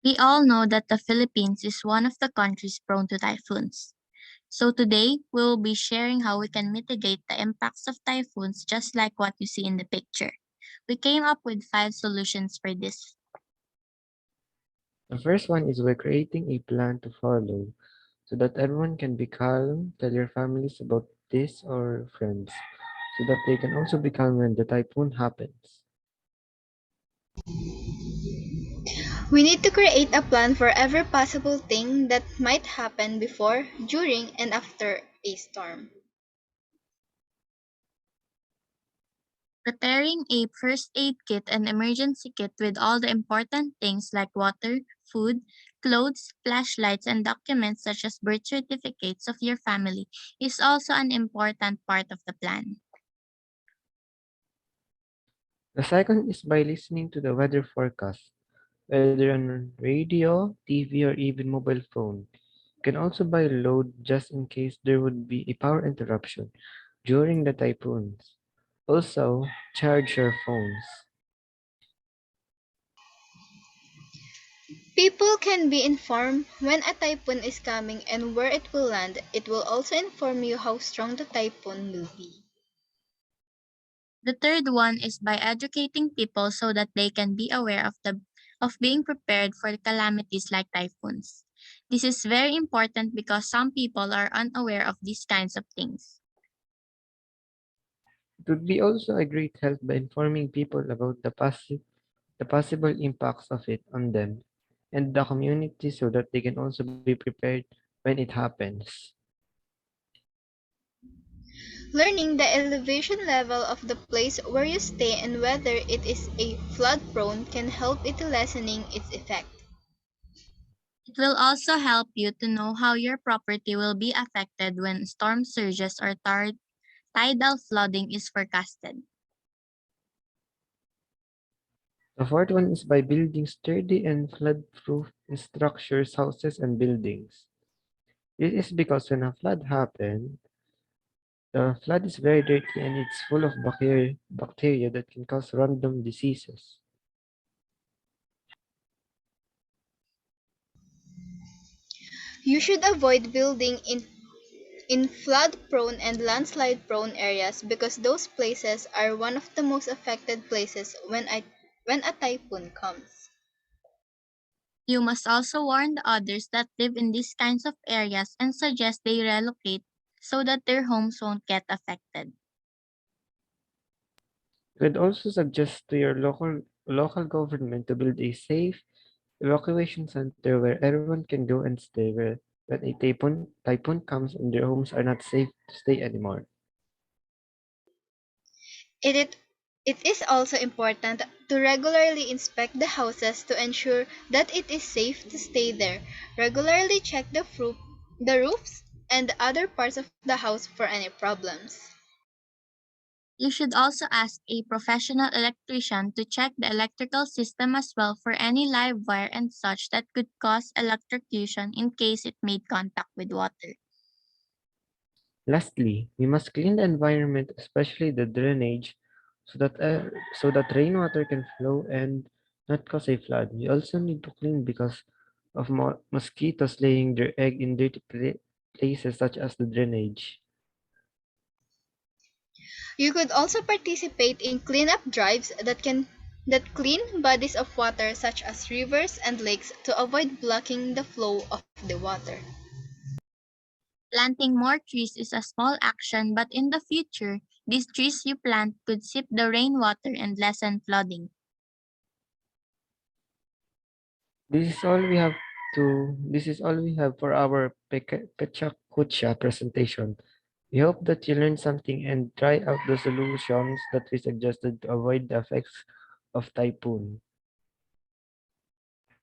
We all know that the Philippines is one of the countries prone to typhoons. So today, we will be sharing how we can mitigate the impacts of typhoons just like what you see in the picture. We came up with 5 solutions for this. The first one is by creating a plan to follow so that everyone can be calm. Tell your families about this or friends so that they can also be calm when the typhoon happens. We need to create a plan for every possible thing that might happen before, during, and after a storm. Preparing a first aid kit and emergency kit with all the important things like water, food, clothes, flashlights, and documents such as birth certificates of your family is also an important part of the plan. The second is by listening to the weather forecast, whether on radio, TV, or even mobile phone. You can also buy a load just in case there would be a power interruption during the typhoons. Also, charge your phones. People can be informed when a typhoon is coming and where it will land. It will also inform you how strong the typhoon will be. The third one is by educating people so that they can be aware of being prepared for calamities like typhoons. This is very important because some people are unaware of these kinds of things. It would be also a great help by informing people about the possible impacts of it on them and the community so that they can also be prepared when it happens. Learning the elevation level of the place where you stay and whether it is a flood prone can help it lessening its effect. It will also help you to know how your property will be affected when storm surges or tidal flooding is forecasted. The fourth one is by building sturdy and flood-proof structures, houses, and buildings. This is because when a flood happens, the flood is very dirty and it's full of bacteria that can cause random diseases. You should avoid building in flood-prone and landslide-prone areas because those places are one of the most affected places when a typhoon comes. You must also warn the others that live in these kinds of areas and suggest they relocate so that their homes won't get affected. You could also suggest to your local government to build a safe evacuation center where everyone can go and stay when a typhoon comes and their homes are not safe to stay anymore. It, it, it is also important to regularly inspect the houses to ensure that it is safe to stay there. Regularly check the roofs and other parts of the house for any problems. You should also ask a professional electrician to check the electrical system as well for any live wire and such that could cause electrocution in case it made contact with water. Lastly, we must clean the environment, especially the drainage, so that rainwater can flow and not cause a flood. We also need to clean because of mosquitoes laying their egg in dirty places such as the drainage. You could also participate in cleanup drives that clean bodies of water such as rivers and lakes to avoid blocking the flow of the water. Planting more trees is a small action, but in the future, these trees you plant could sip the rainwater and lessen flooding. This is all we have for our PechaKucha presentation. We hope that you learned something and try out the solutions that we suggested to avoid the effects of typhoon.